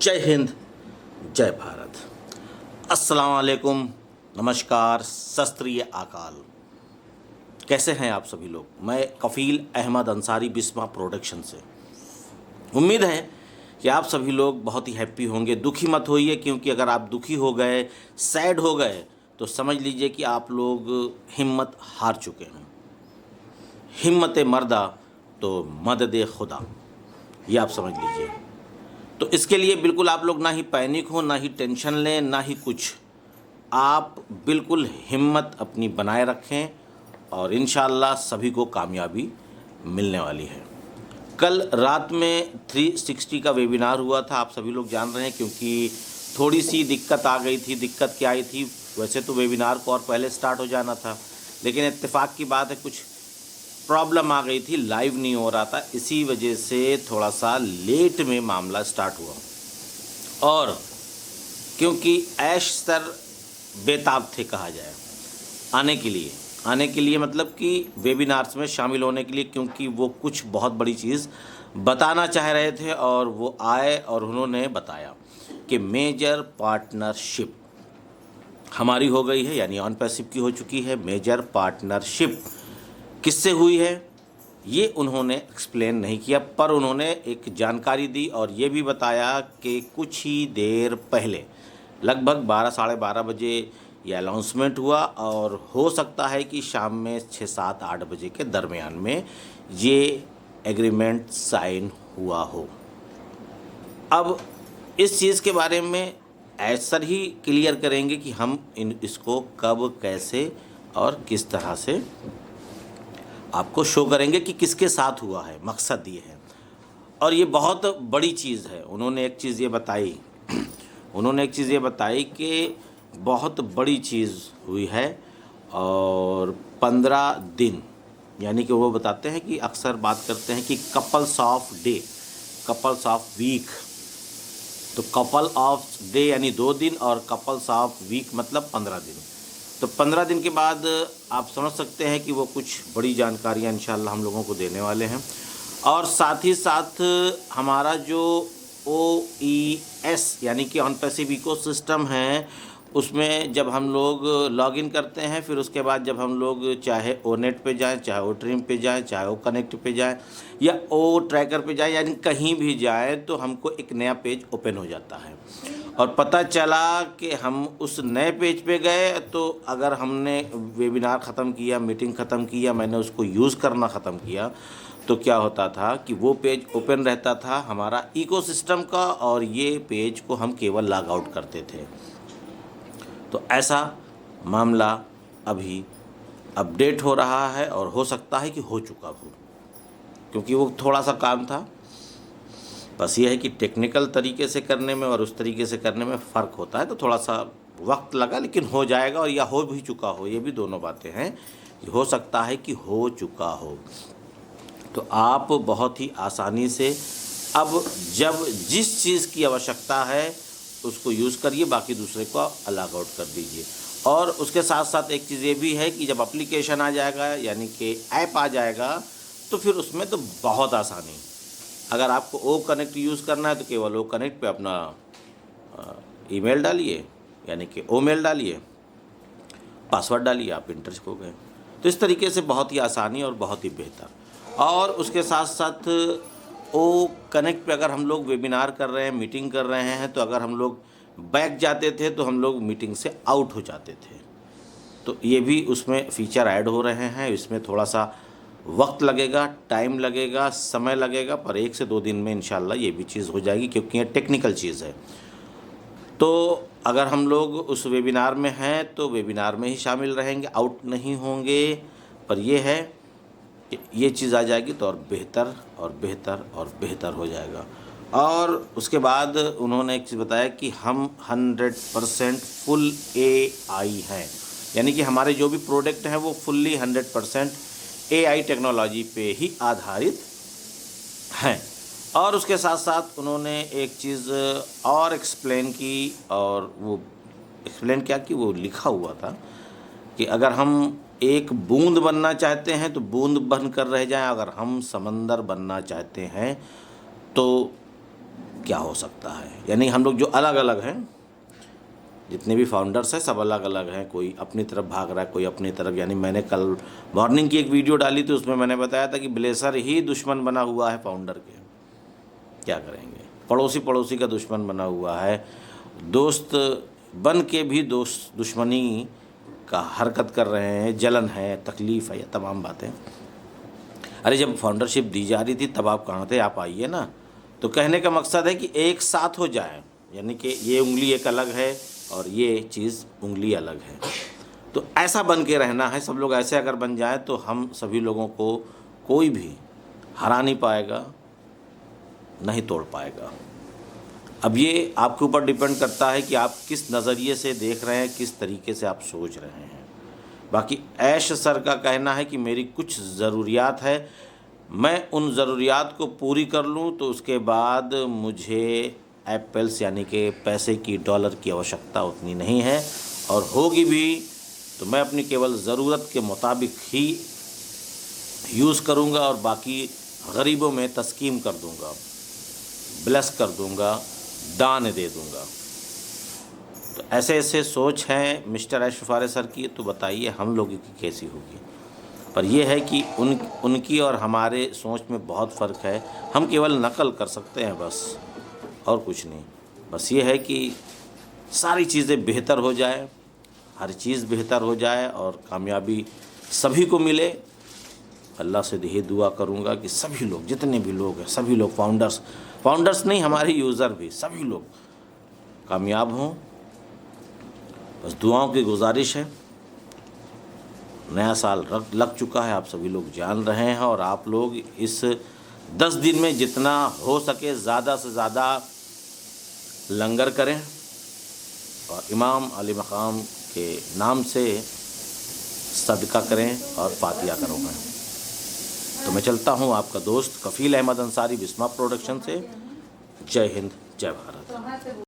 जय हिंद, जय भारत। अस्सलाम वालेकुम, नमस्कार, सत श्री अकाल। कैसे हैं आप सभी लोग? मैं कफ़ील अहमद अंसारी बिस्मा प्रोडक्शन से। उम्मीद है कि आप सभी लोग बहुत ही हैप्पी होंगे। दुखी मत होइए, क्योंकि अगर आप दुखी हो गए, सैड हो गए, तो समझ लीजिए कि आप लोग हिम्मत हार चुके हैं। हिम्मत मर्दा तो मदद खुदा, ये आप समझ लीजिए। तो इसके लिए बिल्कुल आप लोग ना ही पैनिक हो, ना ही टेंशन लें, ना ही कुछ। आप बिल्कुल हिम्मत अपनी बनाए रखें और इंशाअल्लाह सभी को कामयाबी मिलने वाली है। कल रात में 360 का वेबिनार हुआ था, आप सभी लोग जान रहे हैं, क्योंकि थोड़ी सी दिक्कत आ गई थी। दिक्कत क्या आई थी? वैसे तो वेबिनार को और पहले स्टार्ट हो जाना था, लेकिन इत्तेफाक की बात है कुछ प्रॉब्लम आ गई थी, लाइव नहीं हो रहा था। इसी वजह से थोड़ा सा लेट में मामला स्टार्ट हुआ। और क्योंकि ऐश सर बेताब थे कहा जाए आने के लिए मतलब कि वेबिनार्स में शामिल होने के लिए, क्योंकि वो कुछ बहुत बड़ी चीज़ बताना चाह रहे थे। और वो आए और उन्होंने बताया कि मेजर पार्टनरशिप हमारी हो गई है, यानी ऑन पैसिव की हो चुकी है। मेजर पार्टनरशिप किससे हुई है ये उन्होंने एक्सप्लेन नहीं किया, पर उन्होंने एक जानकारी दी और ये भी बताया कि कुछ ही देर पहले लगभग 12 साढ़े 12 बजे ये अनाउंसमेंट हुआ, और हो सकता है कि शाम में 6 7 8 बजे के दरमियान में ये एग्रीमेंट साइन हुआ हो। अब इस चीज़ के बारे में ऐसा ही क्लियर करेंगे कि हम इसको कब, कैसे और किस तरह से आपको शो करेंगे कि किसके साथ हुआ है। मकसद ये है, और ये बहुत बड़ी चीज़ है। उन्होंने एक चीज़ ये बताई कि बहुत बड़ी चीज़ हुई है। और 15 दिन, यानी कि वो बताते हैं कि अक्सर बात करते हैं कि couples of day, couples of week. तो कपल ऑफ डे यानी 2 दिन, और कपल्स ऑफ वीक मतलब 15 दिन। तो 15 दिन के बाद आप समझ सकते हैं कि वो कुछ बड़ी जानकारियाँ इंशाल्लाह हम लोगों को देने वाले हैं। और साथ ही साथ हमारा जो OES यानी कि ऑन पैसिव इकोसिस्टम है, उसमें जब हम लोग लॉगिन करते हैं, फिर उसके बाद जब हम लोग चाहे ओनेट पे जाएं, चाहे ओ ट्रिम पे जाएं, चाहे ओ कनेक्ट पे जाएं, या ओ ट्रैकर पे जाएं, यानी कहीं भी जाएं, तो हमको एक नया पेज ओपन हो जाता है। और पता चला कि हम उस नए पेज पे गए, तो अगर हमने वेबिनार ख़त्म किया, मीटिंग ख़त्म किया, मैंने उसको यूज़ करना ख़त्म किया, तो क्या होता था कि वो पेज ओपन रहता था हमारा इकोसिस्टम का, और ये पेज को हम केवल लॉग आउट करते थे। तो ऐसा मामला अभी अपडेट हो रहा है, और हो सकता है कि हो चुका हो, क्योंकि वो थोड़ा सा काम था। बस ये है कि टेक्निकल तरीके से करने में और उस तरीके से करने में फ़र्क होता है, तो थोड़ा सा वक्त लगा, लेकिन हो जाएगा। और या हो भी चुका हो, ये भी दोनों बातें हैं। हो सकता है कि हो चुका हो। तो आप बहुत ही आसानी से अब जब जिस चीज़ की आवश्यकता है उसको यूज़ करिए, बाकी दूसरे को अलग आउट कर दीजिए। और उसके साथ साथ एक चीज़ ये भी है कि जब एप्लीकेशन आ जाएगा, यानी कि ऐप आ जाएगा, तो फिर उसमें तो बहुत आसानी। अगर आपको ओ कनेक्ट यूज़ करना है तो केवल ओ कनेक्ट पे अपना ईमेल डालिए, यानी कि ओ मेल डालिए, पासवर्ड डालिए, आप इंटर हो गए। तो इस तरीके से बहुत ही आसानी और बहुत ही बेहतर। और उसके साथ साथ ओ कनेक्ट पे अगर हम लोग वेबिनार कर रहे हैं, मीटिंग कर रहे हैं, तो अगर हम लोग बैक जाते थे तो हम लोग मीटिंग से आउट हो जाते थे। तो ये भी उसमें फ़ीचर ऐड हो रहे हैं। इसमें थोड़ा सा वक्त लगेगा, टाइम लगेगा, समय लगेगा, पर 1 से 2 दिन में इंशाल्लाह ये भी चीज़ हो जाएगी, क्योंकि ये टेक्निकल चीज़ है। तो अगर हम लोग उस वेबिनार में हैं तो वेबिनार में ही शामिल रहेंगे, आउट नहीं होंगे। पर ये है कि ये चीज़ आ जाएगी तो और बेहतर और बेहतर और बेहतर हो जाएगा। और उसके बाद उन्होंने एक चीज़ बताया कि हम 100% फुल AI हैं, यानी कि हमारे जो भी प्रोडक्ट हैं वो फुल्ली 100% AI टेक्नोलॉजी पे ही आधारित हैं। और उसके साथ साथ उन्होंने एक चीज़ और एक्सप्लेन की, और वो एक्सप्लेन क्या कि वो लिखा हुआ था कि अगर हम एक बूंद बनना चाहते हैं तो बूंद बन कर रह जाएं, अगर हम समंदर बनना चाहते हैं तो क्या हो सकता है। यानी हम लोग जो अलग अलग हैं, जितने भी फाउंडर्स हैं सब अलग अलग हैं, कोई अपनी तरफ भाग रहा है, कोई अपनी तरफ। यानी मैंने कल मॉर्निंग की एक वीडियो डाली थी, उसमें मैंने बताया था कि ब्लेसर ही दुश्मन बना हुआ है फाउंडर के। क्या करेंगे, पड़ोसी का दुश्मन बना हुआ है, दोस्त बन के भी दुश्मनी का हरकत कर रहे हैं, जलन है, तकलीफ़ है, ये तमाम बातें। अरे जब फाउंडरशिप दी जा रही थी तब आप कहाँ थे, आप आइए ना। तो कहने का मकसद है कि एक साथ हो जाए, यानी कि ये उंगली एक अलग है और ये चीज़ उंगली अलग है, तो ऐसा बन के रहना है। सब लोग ऐसे अगर बन जाए तो हम सभी लोगों को कोई भी हरा नहीं पाएगा, नहीं तोड़ पाएगा। अब ये आपके ऊपर डिपेंड करता है कि आप किस नज़रिए से देख रहे हैं, किस तरीके से आप सोच रहे हैं। बाकी ऐश सर का कहना है कि मेरी कुछ ज़रूरियात है, मैं उन ज़रूरियात को पूरी कर लूँ तो उसके बाद मुझे एप्पल्स यानी कि पैसे की, डॉलर की आवश्यकता उतनी नहीं है, और होगी भी तो मैं अपनी केवल ज़रूरत के मुताबिक ही यूज़ करूँगा और बाकी गरीबों में तस्कीम कर दूँगा, ब्लेस कर दूँगा, दान दे दूँगा। तो ऐसे ऐसे सोच हैं मिस्टर ऐश फ़ारे सर की, तो बताइए हम लोगों की कैसी होगी। पर यह है कि उनकी और हमारे सोच में बहुत फ़र्क है। हम केवल नकल कर सकते हैं बस, और कुछ नहीं। बस ये है कि सारी चीज़ें बेहतर हो जाए, हर चीज़ बेहतर हो जाए और कामयाबी सभी को मिले। अल्लाह से यही दुआ करूँगा कि सभी लोग, जितने भी लोग हैं, सभी लोग फाउंडर्स नहीं, हमारे यूज़र भी, सभी लोग कामयाब हों। बस दुआओं की गुजारिश है। नया साल लग चुका है, आप सभी लोग जान रहे हैं, और आप लोग इस 10 दिन में जितना हो सके ज़्यादा से ज़्यादा लंगर करें और इमाम अली मकाम के नाम से सदका करें और फातिहा करोगे। तो मैं चलता हूँ, आपका दोस्त कफ़ील अहमद अंसारी, बिस्मा प्रोडक्शन से। जय हिंद, जय भारत।